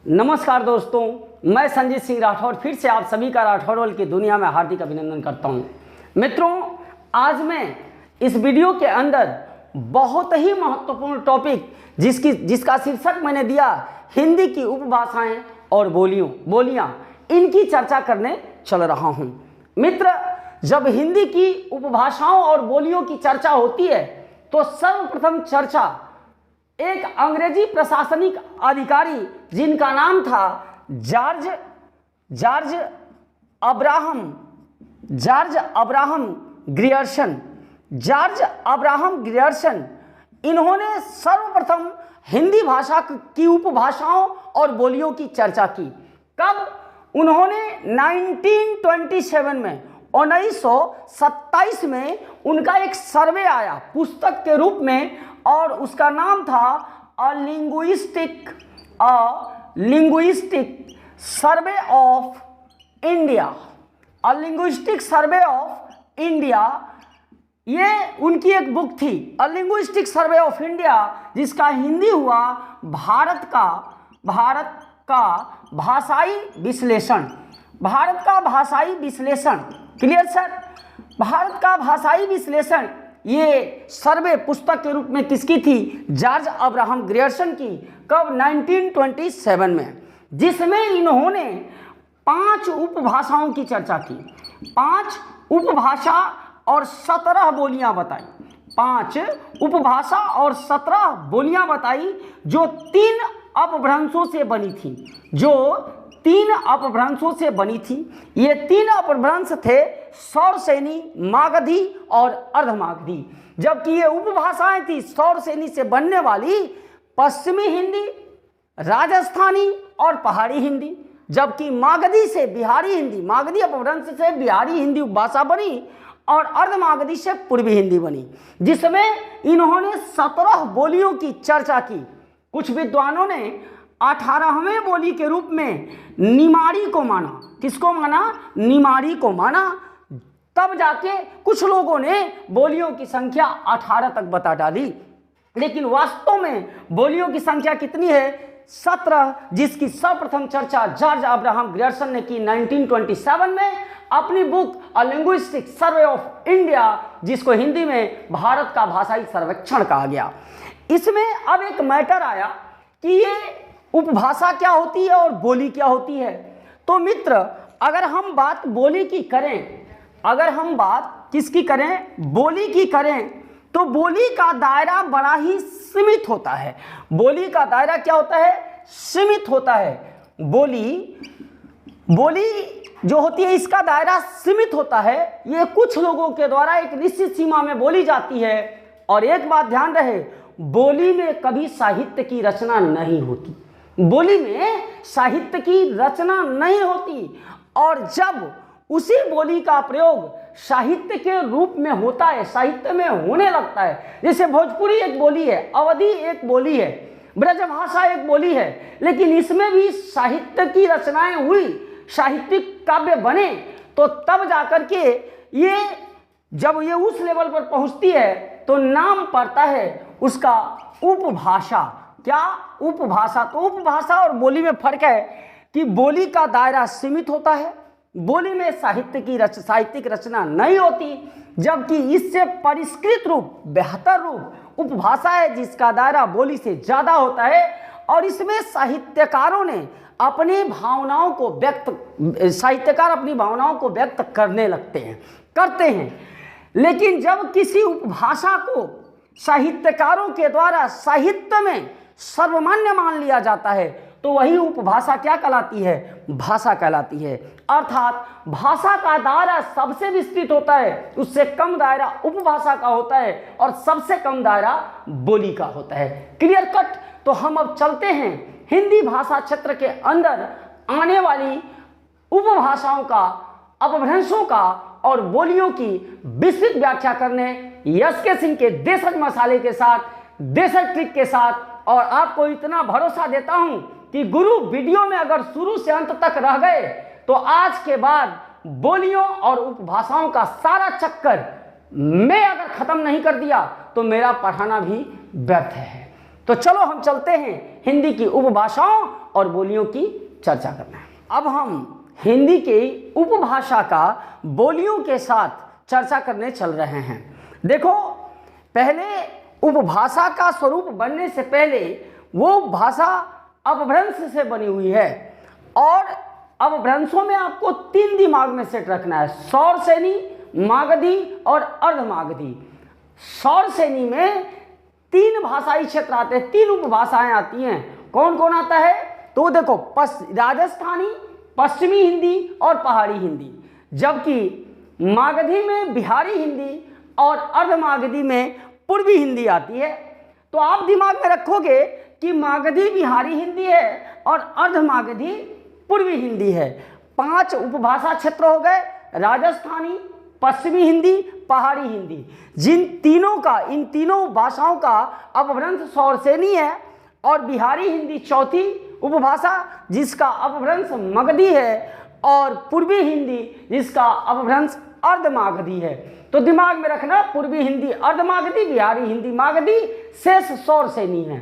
नमस्कार दोस्तों, मैं संजीत सिंह राठौर फिर से आप सभी का राठौर की दुनिया में हार्दिक अभिनंदन करता हूं। मित्रों, आज मैं इस वीडियो के अंदर बहुत ही महत्वपूर्ण टॉपिक जिसका शीर्षक मैंने दिया हिंदी की उपभाषाएं और बोलियां इनकी चर्चा करने चल रहा हूं। मित्र, जब हिंदी की उपभाषाओं और बोलियों की चर्चा होती है तो सर्वप्रथम चर्चा एक अंग्रेजी प्रशासनिक अधिकारी जिनका नाम था जॉर्ज अब्राहम ग्रियर्सन इन्होंने सर्वप्रथम हिंदी भाषा की उपभाषाओं और बोलियों की चर्चा की। कब? उन्होंने 1927 में उनका एक सर्वे आया पुस्तक के रूप में और उसका नाम था अ लिंग्विस्टिक सर्वे ऑफ इंडिया। ये उनकी एक बुक थी अ लिंग्विस्टिक सर्वे ऑफ इंडिया, जिसका हिंदी हुआ भारत का भाषाई विश्लेषण। Clear sir? भारत का भाषाई विश्लेषण ये सर्वे पुस्तक के रूप में किसकी थी? जॉर्ज अब्राहम ग्रियर्सन की। कब? 1927 में, जिसमें इन्होंने 5 उपभाषाओं की चर्चा की। 5 उपभाषा और 17 बोलियां बताई। 5 उपभाषा और 17 बोलियां बताई जो 3 अपभ्रंशों से बनी थी। ये 3 अपभ्रंश थे सौरसेनी, मागधी और अर्धमागधी। जबकि ये उपभाषाएं थी सौरसेनी से बनने वाली पश्चिमी हिंदी, राजस्थानी और पहाड़ी हिंदी, जबकि मागधी अपभ्रंश से बिहारी हिंदी उपभाषा बनी और अर्धमागधी से पूर्वी हिंदी बनी, जिसमें इन्होंने 17 बोलियों की चर्चा की। कुछ विद्वानों ने 18वें बोली के रूप में निमाड़ी को माना। किसको माना? निमाड़ी को माना। तब जाके कुछ लोगों ने बोलियों की संख्या 18 तक बता डाली, लेकिन वास्तव में बोलियों की संख्या कितनी है? 17, जिसकी सर्वप्रथम चर्चा जॉर्ज अब्राहम ग्रियर्सन ने की 1927 में अपनी book a linguistic survey of India, जिसको हिंदी में भारत का भाषाई सर्वेक्षण कहा गया। इसमें अब एक मैटर आया कि ये उपभाषा क्या होती है और बोली क्या होती है। तो मित्र, अगर हम बात बोली की करें, किसकी करें? बोली की करें, तो बोली का दायरा बड़ा ही सीमित होता है। बोली का दायरा क्या होता है? सीमित होता है। बोली जो होती है इसका दायरा सीमित होता है। ये कुछ लोगों के द्वारा एक निश्चित सीमा में बोली जाती है। और एक बात ध्यान रहे, बोली में कभी साहित्य की रचना नहीं होती। और जब उसी बोली का प्रयोग साहित्य के रूप में होता है, साहित्य में होने लगता है, जैसे भोजपुरी एक बोली है, अवधी एक बोली है, ब्रजभाषा एक बोली है, लेकिन इसमें भी साहित्य की रचनाएं हुई, साहित्यिक काव्य बने, तो तब जाकर के जब ये उस लेवल पर पहुंचती है तो नाम पड़ता है उसका उपभाषा। क्या? उपभाषा। तो उपभाषा और बोली में फर्क है कि बोली का दायरा सीमित होता है, बोली में साहित्यिक रचना नहीं होती, जबकि इससे परिष्कृत रूप, बेहतर रूप उपभाषा है, जिसका दायरा बोली से ज्यादा होता है। और इसमें साहित्यकार अपनी भावनाओं को व्यक्त करते हैं। लेकिन जब किसी उपभाषा को साहित्यकारों के द्वारा साहित्य में सर्वमान्य मान लिया जाता है तो वही उपभाषा क्या कहलाती है? भाषा कहलाती है। अर्थात भाषा का दायरा सबसे विस्तृत होता है, उससे कम दायरा उपभाषा का होता है और सबसे कम दायरा बोली का होता है। Clear cut? तो हम अब चलते हैं हिंदी भाषा क्षेत्र के अंदर आने वाली उपभाषाओं का, अपभ्रंशों का और बोलियों की विस्तृत व्याख्या करने यस.के. सिंह के देशज मसाले के साथ, देशज ट्रिक के साथ। और आपको इतना भरोसा देता हूं कि गुरु वीडियो में अगर शुरू से अंत तक रह गए तो आज के बाद बोलियों और उपभाषाओं का सारा चक्कर मैं अगर खत्म नहीं कर दिया तो मेरा पढ़ाना भी व्यर्थ है। तो चलो हम चलते हैं हिंदी की उपभाषाओं और बोलियों की चर्चा करना है। अब हम हिंदी की उपभाषा का बोलियों के साथ चर्चा करने चल रहे हैं। देखो, पहले उपभाषा का स्वरूप बनने से पहले वो भाषा अपभ्रंश से बनी हुई है, और अपभ्रंशों में आपको 3 दिमाग में सेट रखना है: सौर सेनी, मागधी और अर्धमागधी। सौर सेनी में 3 भाषाई क्षेत्र आते हैं, 3 उपभाषाएं आती हैं। कौन कौन आता है? तो देखो, राजस्थानी, पश्चिमी हिंदी और पहाड़ी हिंदी, जबकि मागधी में बिहारी हिंदी और अर्धमागधी में पूर्वी हिंदी आती है। तो आप दिमाग में रखोगे कि मागधी बिहारी हिंदी है और अर्धमागधी पूर्वी हिंदी है। 5 उपभाषा क्षेत्र हो गए: राजस्थानी, पश्चिमी हिंदी, पहाड़ी हिंदी। इन तीनों भाषाओं का अपभ्रंश सौरसेनी है, और बिहारी हिंदी चौथी उपभाषा जिसका अपभ्रंश मगधी है, और पूर्वी हिंदी जिसका अपभ्रंश अर्धमागधी है। तो दिमाग में रखना, पूर्वी हिंदी अर्धमागधी, बिहारी हिंदी मागधी, शेष सौरसेनी है।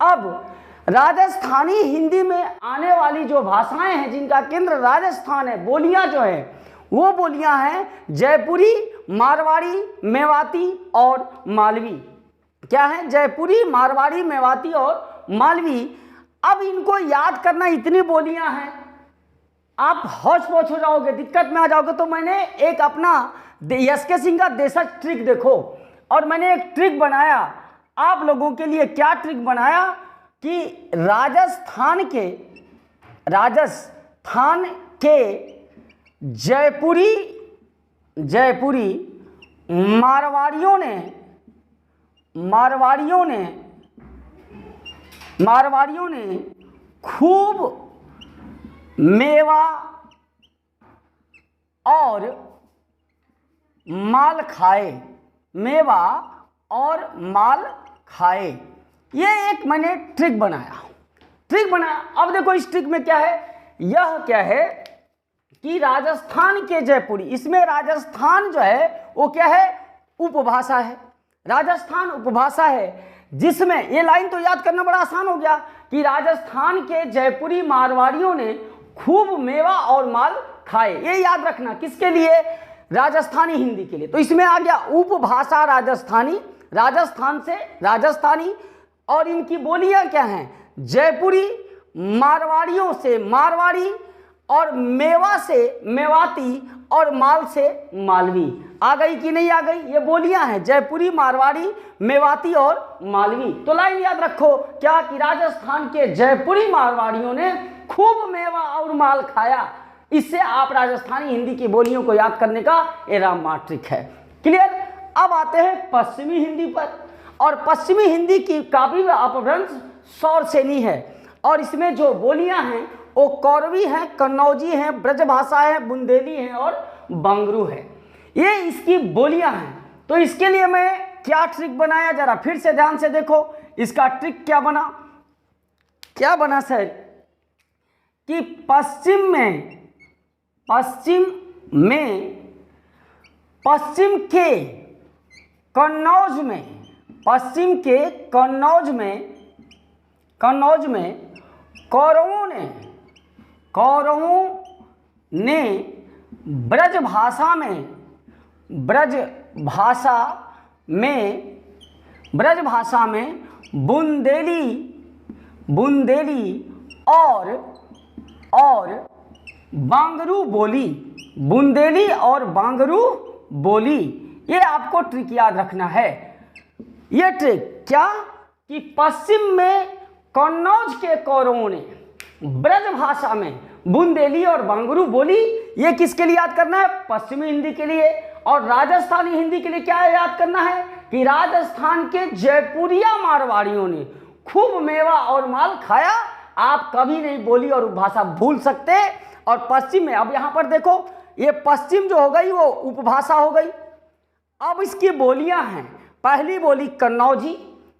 अब राजस्थानी हिंदी में आने वाली जो भाषाएं हैं जिनका केंद्र राजस्थान है, बोलियां जो है वो बोलियां हैं जयपुरी, मारवाड़ी, मेवाती और मालवी। क्या है? जयपुरी, मारवाड़ी, मेवाती और मालवी। अब इनको याद करना, इतनी बोलियां हैं, आप हौच-पौच हो जाओगे, दिक्कत में आ जाओगे। तो मैंने एक अपना एस.के. सिंह का देशज ट्रिक देखो, और मैंने एक ट्रिक बनाया आप लोगों के लिए। क्या ट्रिक बनाया कि राजस्थान के जयपुरी मारवाड़ियों ने खूब मेवा और माल खाए। ये एक मैंने ट्रिक बनाया। अब देखो, इस ट्रिक में क्या है? यह क्या है कि राजस्थान के जयपुरी, इसमें राजस्थान जो है वो क्या है? उपभाषा है। राजस्थान उपभाषा है, जिसमें ये लाइन तो याद करना बड़ा आसान हो गया कि राजस्थान के जयपुरी मारवाड़ियों ने खूब मेवा और माल खाए। ये याद रखना, किसके लिए? राजस्थानी हिंदी के लिए। तो इसमें आ गया उपभाषा राजस्थानी, राजस्थान से राजस्थानी, और इनकी बोलियां क्या हैं? जयपुरी, मारवाड़ियों से मारवाड़ी, और मेवा से मेवाती, और माल से मालवी। आ गई कि नहीं आ गई? ये बोलियां हैं जयपुरी, मारवाड़ी, मेवाती और मालवी। तो लाइन याद रखो क्या कि राजस्थान के जयपुरी मारवाड़ियों ने खूब मेवा और माल खाया। इससे आप राजस्थानी हिंदी की बोलियों को याद करने का ये रामबाण ट्रिक है। क्लियर? अब आते हैं पश्चिमी हिंदी पर, और पश्चिमी हिंदी की काफी अपभ्रंश सौरसेनी है, और इसमें जो बोलियां हैं वो कौरवी हैं, कन्नौजी हैं, ब्रजभाषा है, बुंदेली है और बांगरू है। ये इसकी बोलियां हैं। तो इसके लिए मैं क्या ट्रिक बनाया, जरा फिर से ध्यान से देखो। इसका ट्रिक क्या बना सर? कि पश्चिम के कन्नौज में कौरवों ने ब्रजभाषा में बुंदेली और बांगरू बोली। ये आपको ट्रिक याद रखना है। ये ट्रिक क्या कि पश्चिम में कन्नौज के कौरवों ने ब्रजभाषा में बुंदेली और बांगरू बोली। ये किसके लिए याद करना है? पश्चिमी हिंदी के लिए। और राजस्थानी हिंदी के लिए क्या याद करना है कि राजस्थान के जयपुरिया मारवाड़ियों ने खूब मेवा और माल खाया। आप कभी नहीं बोली और उपभाषा भूल सकते। और पश्चिम में, अब यहां पर देखो, ये पश्चिम जो हो गई वो उपभाषा हो गई। अब इसकी बोलियां हैं, पहली बोली कन्नौजी,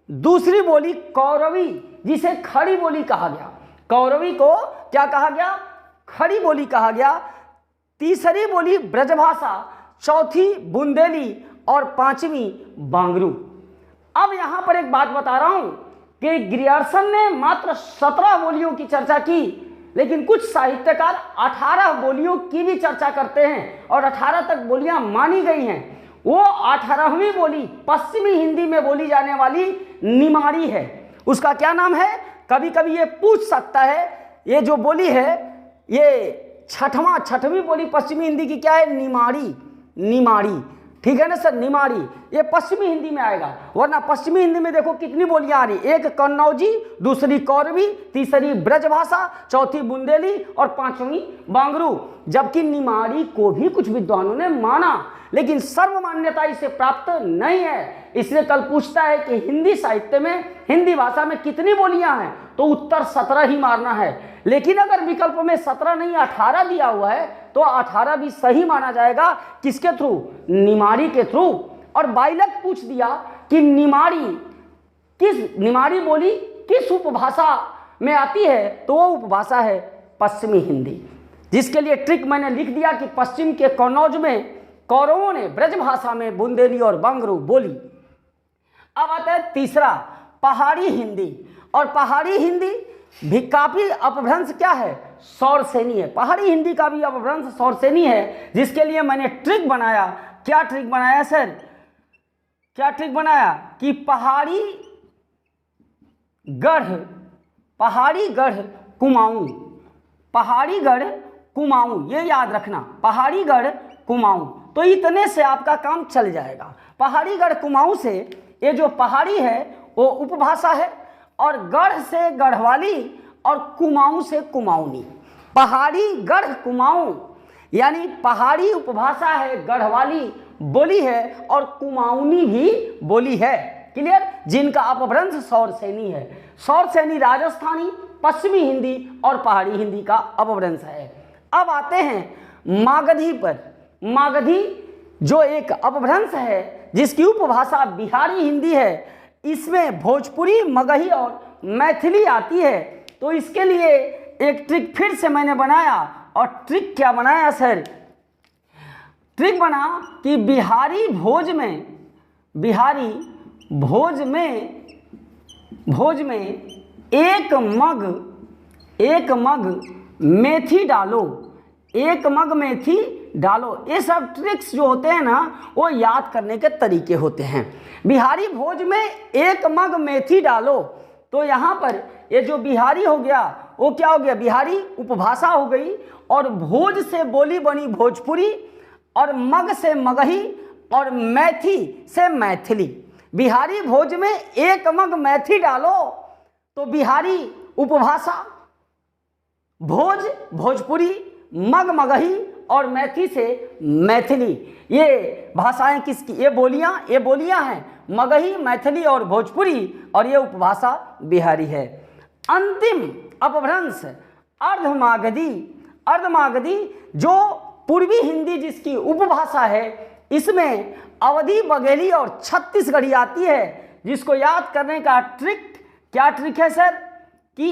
दूसरी बोली कौरवी जिसे खड़ी बोली कहा गया, कौरवी को क्या कहा गया? खड़ी बोली कहा गया। तीसरी बोली ब्रजभाषा, चौथी बुंदेली और पांचवी बांगरू। अब यहां पर एक बात बता रहा हूं कि ग्रियर्सन ने मात्र 17 बोलियों की चर्चा की, लेकिन कुछ साहित्यकार 18 बोलियों की भी चर्चा करते हैं और 18 तक बोलियां मानी गई हैं। वो 18वीं बोली पश्चिमी हिंदी में बोली जाने वाली निमाड़ी है। उसका क्या नाम है? कभी कभी ये पूछ सकता है, ये जो बोली है ये छठवीं बोली पश्चिमी हिंदी की क्या है? निमाड़ी। निमाड़ी, ठीक है ना सर, निमाड़ी ये पश्चिमी हिंदी में आएगा, वरना पश्चिमी हिंदी में देखो कितनी बोलियां आ रही, एक कन्नौजी, दूसरी कौरवी, तीसरी ब्रजभाषा, चौथी बुंदेली और पांचवी बांगरू। जबकि निमाड़ी को भी कुछ विद्वानों ने माना, लेकिन सर्वमान्यता इसे प्राप्त नहीं है। इसलिए कल पूछता है कि हिंदी साहित्य में, हिंदी भाषा में कितनी बोलियां हैं, तो उत्तर 17 ही मारना है। लेकिन अगर विकल्प में 17 नहीं 18 दिया हुआ है तो 18 भी सही माना जाएगा। किसके थ्रू? निमाड़ी के थ्रू। और बाइलक पूछ दिया कि निमाड़ी बोली किस उपभाषा में आती है, तो वो उपभाषा है पश्चिमी हिंदी, जिसके लिए ट्रिक मैंने लिख दिया कि पश्चिम के कन्नौज में कौरवों ने ब्रजभाषा में बुंदेली और बांगरू बोली। अब आता है तीसरा, पहाड़ी हिंदी। और पहाड़ी हिंदी भी काफी अपभ्रंश क्या है? सौरसेनी है। पहाड़ी हिंदी का भी अपभ्रंश सौरसेनी है, जिसके लिए मैंने ट्रिक बनाया। क्या ट्रिक बनाया सर? क्या ट्रिक बनाया कि पहाड़ी गढ़ कुमाऊं, पहाड़ी गढ़ कुमाऊं, ये याद रखना, पहाड़ी गढ़ कुमाऊं। तो इतने से आपका काम चल जाएगा। पहाड़ी गढ़ कुमाऊं से ये जो पहाड़ी है वो उपभाषा है, और गढ़ से गढ़वाली और कुमाऊं से कुमाऊनी। पहाड़ी गढ़ कुमाऊं यानी पहाड़ी उपभाषा है, गढ़वाली बोली है और कुमाऊनी भी बोली है। क्लियर? जिनका अपभ्रंश सौरसेनी है। सौरसेनी राजस्थानी, पश्चिमी हिंदी और पहाड़ी हिंदी का अपभ्रंश है। अब आते हैं मागधी पर। मागधी जो एक अपभ्रंश है, जिसकी उपभाषा बिहारी हिंदी है, इसमें भोजपुरी, मगही और मैथिली आती है। तो इसके लिए एक ट्रिक फिर से मैंने बनाया। और ट्रिक क्या बनाया सर? ट्रिक बना कि बिहारी भोज में एक मग मेथी डालो, एक मग मेथी डालो। ये सब ट्रिक्स जो होते हैं ना, वो याद करने के तरीके होते हैं। बिहारी भोज में एक मग मेथी डालो, तो यहाँ पर ये जो बिहारी हो गया वो क्या हो गया? बिहारी उपभाषा हो गई, और भोज से बोली बनी भोजपुरी, और मग से मगही और मैथी से मैथिली। बिहारी भोज में एक मग मैथी डालो, तो बिहारी उपभाषा, भोज भोजपुरी, मग मगही और मैथी से मैथिली। ये भाषाएं किसकी? ये बोलियां हैं मगही, मैथिली और भोजपुरी, और ये उपभाषा बिहारी है। अंतिम अपभ्रंश अर्धमागधी। अर्धमागधी जो पूर्वी हिंदी जिसकी उपभाषा है, इसमें अवधी, बघेली और छत्तीसगढ़ी आती है। जिसको याद करने का ट्रिक, क्या ट्रिक है सर? कि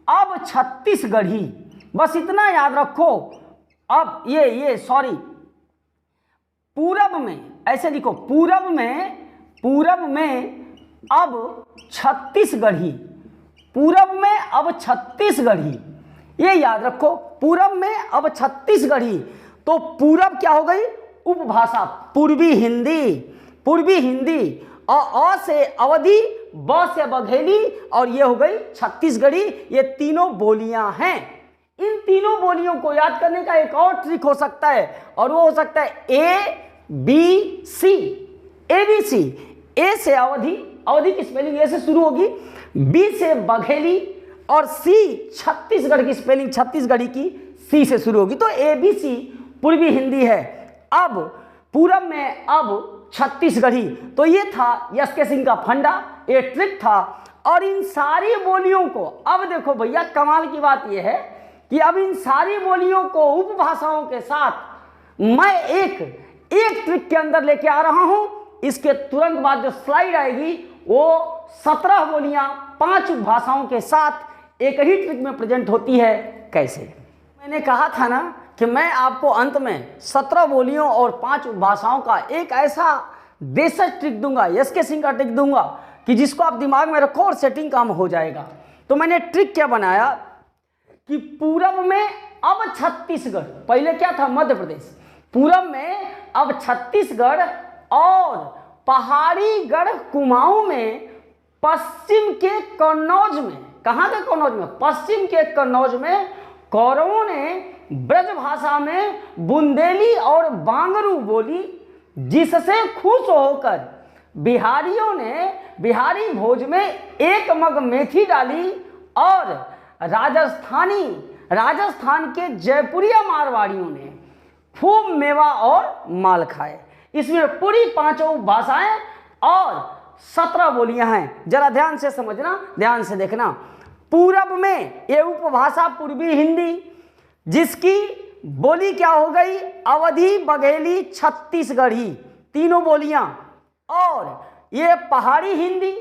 अब छत्तीसगढ़ी, बस इतना याद रखो। अब ये सॉरी, पूरब में, ऐसे लिखो, पूरब में अब छत्तीसगढ़ी, पूरब में अब छत्तीसगढ़ी, ये याद रखो, पूरब में अब छत्तीसगढ़ी। तो पूरब क्या हो गई? उपभाषा, पूर्वी हिंदी, पूर्वी हिंदी। अ से अवधी, ब से बघेली, और ये हो गई छत्तीसगढ़ी। ये तीनों बोलियां हैं। इन तीनों बोलियों को याद करने का एक और ट्रिक हो सकता है, और वो हो सकता है ABC। ABC, ए से अवधी, अवधी की स्पेलिंग ए से शुरू होगी, बी से बघेली, और सी छत्तीसगढ़ की स्पेलिंग छत्तीसगढ़ी की सी से शुरू होगी। तो ABC पूर्वी हिंदी है। अब पूरब में अब छत्तीसगढ़ी। तो ये था यस के सिंह का फंडा, ये ट्रिक था। और इन सारी बोलियों को, अब देखो भैया कमाल की बात यह है कि अब इन सारी बोलियों को उपभाषाओं के साथ मैं एक ट्रिक के अंदर लेके आ रहा हूं। इसके तुरंत बाद जो स्लाइड आएगी वो 17 बोलियां 5 भाषाओं के साथ एक ही ट्रिक में प्रेजेंट होती है। कैसे? मैंने कहा था ना कि मैं आपको अंत में 17 बोलियों और 5 भाषाओं का एक ऐसा देशज ट्रिक दूंगा, यस के सिंह का ट्रिक दूंगा, कि जिसको आप दिमाग में रखो और सेटिंग काम हो जाएगा। तो मैंने ट्रिक क्या बनाया कि पूरब में अब छत्तीसगढ़, पहले क्या था मध्य प्रदेश, पूरब में अब छत्तीसगढ़ और पहाड़ी गढ़ कुमाऊं में, पश्चिम के कन्नौज में, कहाँ के कन्नौज में, पश्चिम के कन्नौज में कौरवों ने ब्रज भाषा में बुंदेली और बांगरू बोली, जिससे खुश होकर बिहारियों ने बिहारी भोज में एक मग मेथी डाली और राजस्थान के जयपुरिया मारवाड़ियों ने खूब मेवा और माल खाए। इसमें पूरी 5 भाषाएं और 17 बोलियां हैं। जरा ध्यान से समझना, ध्यान से देखना। पूरब में ये उपभाषा पूर्वी हिंदी, जिसकी बोली क्या हो गई, अवधी, बघेली, छत्तीसगढ़ी, तीनों बोलियां। और ये पहाड़ी हिंदी,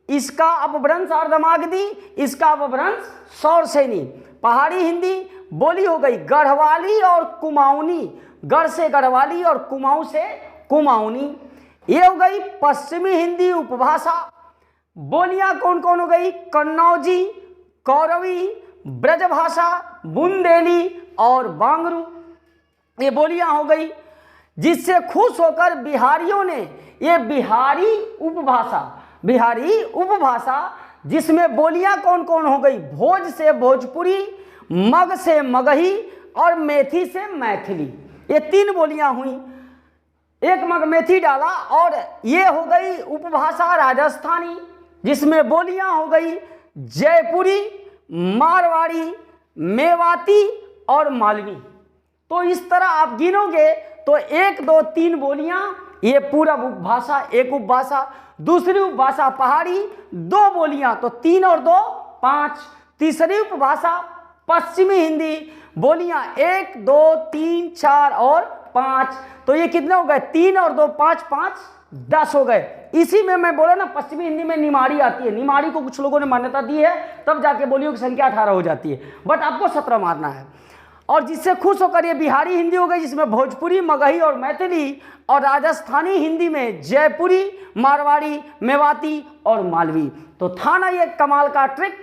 इसका अपभ्रंश अर्धमागधी, इसका अपभ्रंश सौरसेनी। पहाड़ी हिंदी बोली हो गई गढ़वाली और कुमाऊनी, गढ़ से गढ़वाली और कुमाऊं से कुमाऊनी। ये हो गई पश्चिमी हिंदी उपभाषा। बोलियां कौन कौन हो गई, कन्नौजी, कौरवी, ब्रजभाषा, बुंदेली और बांगरू, ये बोलियां हो गई। जिससे खुश होकर बिहारियों ने ये बिहारी उपभाषा, जिसमें बोलियां कौन कौन हो गई, भोज से भोजपुरी, मग से मगही और मेथी से मैथिली, ये 3 बोलियां हुई। एक मग मेथी डाला और ये हो गई उपभाषा राजस्थानी, जिसमें बोलियां हो गई जयपुरी, मारवाड़ी, मेवाती और मालवी। तो इस तरह आप गिनोगे तो 1, 2, 3 बोलियां, ये पूरा उपभाषा, एक उपभाषा। दूसरी उपभाषा पहाड़ी, 2 बोलियां, तो 3 और 2 5। तीसरी उपभाषा पश्चिमी हिंदी, बोलियां 1, 2, 3, 4 और 5। तो ये कितने हो गए, 3 और 2 5, 5 10 हो गए। इसी में मैं बोला ना, पश्चिमी हिंदी में निमाड़ी आती है, निमाड़ी को कुछ लोगों ने मान्यता दी है, तब जाके बोलियों की संख्या 18 हो जाती है, बट आपको 17 मारना है। और जिससे खुश होकर ये बिहारी हिंदी हो गई, जिसमें भोजपुरी, मगही और मैथिली, और राजस्थानी हिंदी में जयपुरी, मारवाड़ी, मेवाती और मालवी। तो था ना ये कमाल का ट्रिक,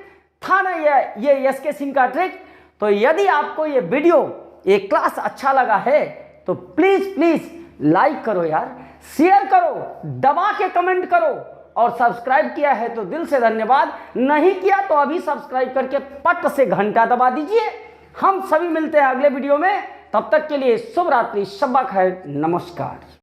था ना ये एसके सिंह का ट्रिक। तो यदि आपको ये वीडियो, ये क्लास अच्छा लगा है तो प्लीज लाइक करो यार, शेयर करो, दबा के कमेंट करो, और सब्सक्राइब किया है तो दिल से धन्यवाद, नहीं किया तो अभी सब्सक्राइब करके पट से घंटा दबा दीजिए। हम सभी मिलते हैं अगले वीडियो में, तब तक के लिए शुभ रात्रि, शब्बा खैर, नमस्कार।